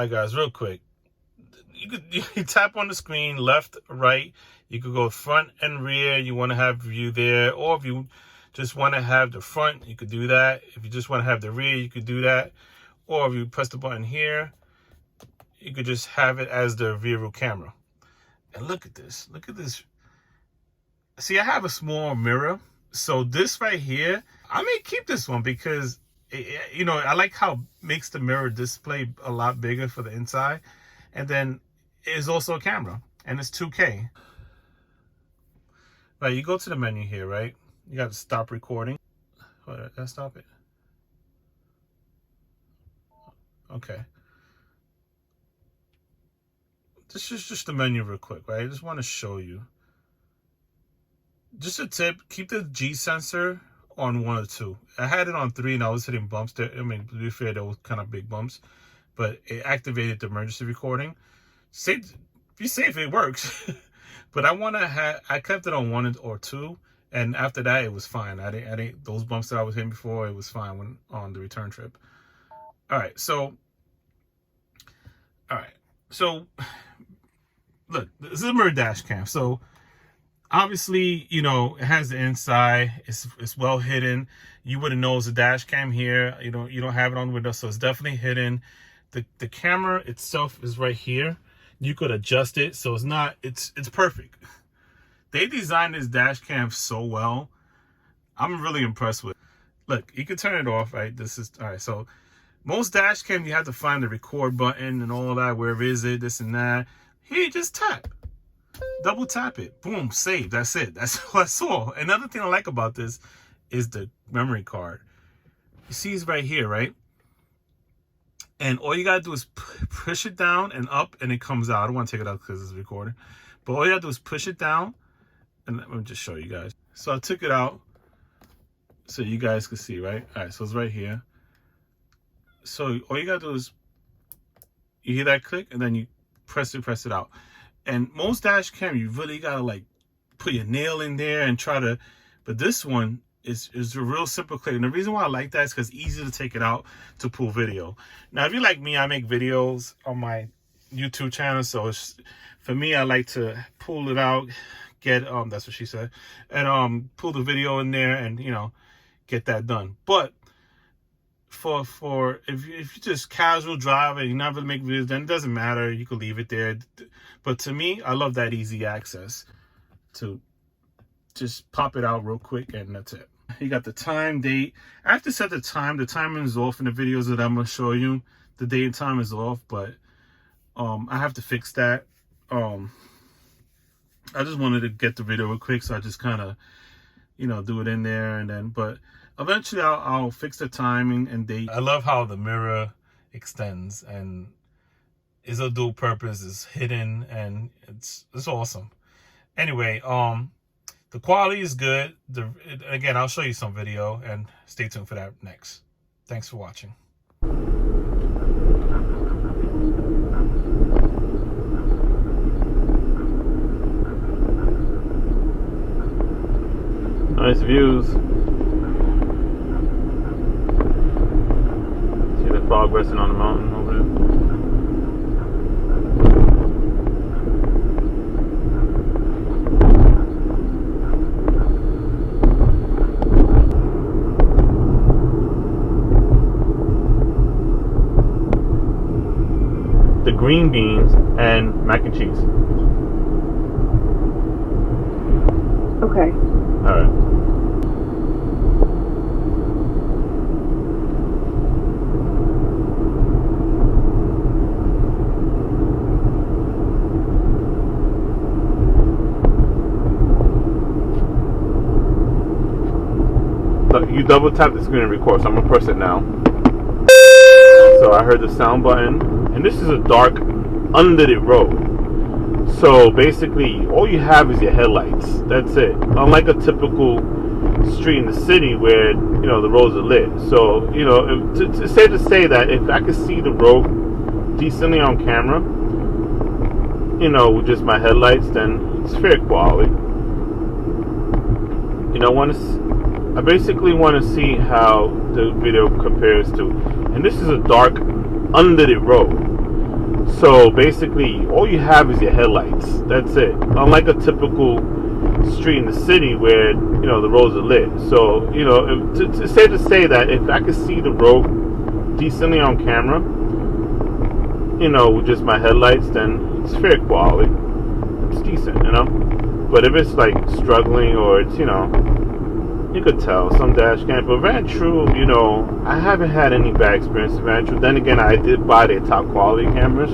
Alright guys, real quick. You tap on the screen, left, right. You could go front and rear. You want to have view there. Or if you just want to have the front, you could do that. If you just want to have the rear, you could do that. Or if you press the button here, you could just have it as the rear view camera. And look at this. Look at this. See, I have a small mirror. So this right here, I may keep this one because, you know, I like how it makes the mirror display a lot bigger for the inside. And then it's also a camera. And it's 2K. Right, you go to the menu here, right? You got to stop recording. Hold on, let's stop it. Okay. This is just the menu real quick, right? I just want to show you. Just a tip, keep the G sensor on 1 or 2. I had it on 3 and I was hitting bumps there. I mean, to be fair, there was kind of big bumps. But it activated the emergency recording. Be safe, it works. But I kept it on 1 or 2. And after that, it was fine. I didn't those bumps that I was hitting before, it was fine when on the return trip. All right, so look, this is a mirror dash cam. So obviously, you know, it has the inside. It's well hidden. You wouldn't know it's a dash cam here. You don't have it on the window, so it's definitely hidden. The camera itself is right here. You could adjust it, so it's perfect. They designed this dash cam so well. I'm really impressed with it. Look, you can turn it off, right? All right, so most dash cam, you have to find the record button and all that. Where is it? This and that. Here, you just tap. Double tap it. Boom, save. That's it. That's what I saw. Another thing I like about this is the memory card. You see it's right here, right? And all you gotta do is push it down and up, and it comes out. I don't want to take it out because it's recording. But all you gotta do is push it down, and let me just show you guys. So I took it out so you guys can see, right? All right, so it's right here. So all you gotta do is, you hear that click, and then you press it out. And most dash cam, you really gotta like put your nail in there and try to, but this one is a real simple click. And the reason why I like that is because it's easy to take it out to pull video. Now, if you're like me, I make videos on my YouTube channel. So for me, I like to pull it out, get, that's what she said, and pull the video in there and, you know, get that done. But for if you just casual drive and you're not really making videos, then it doesn't matter. You can leave it there. But to me, I love that easy access to just pop it out real quick, and that's it. You got the time, date. I have to set the time. The timing is off in the videos that I'm gonna show you. The date and time is off, but I have to fix that. I just wanted to get the video real quick, so I just kind of, you know, do it in there, and then, but eventually I'll fix the timing and date. I love how the mirror extends and is a dual purpose, is hidden, and it's awesome. Anyway, the quality is good. Again, I'll show you some video, and stay tuned for that next. Thanks for watching. Nice views. See the fog resting on the mountain over there. The green beans and mac and cheese. Okay. All right. Look, you double tap the screen and record, so I'm gonna press it now. So I heard the sound button, and this is a dark, unlit road. So basically, all you have is your headlights. That's it. Unlike a typical street in the city where, you know, the roads are lit. So, you know, it's safe to say that if I could see the road decently on camera, you know, with just my headlights, then it's fair quality. You know, I basically want to see how the video compares to, and this is a dark, unlit road. So basically, all you have is your headlights. That's it. Unlike a typical street in the city where, you know, the roads are lit. So, you know, it's safe to say that if I could see the road decently on camera, you know, with just my headlights, then it's fair quality. It's decent, you know. But if it's like struggling, or it's, you know, you could tell some dash cam. But Vantrue, you know, I haven't had any bad experience with Vantrue. Then again, I did buy their top quality cameras,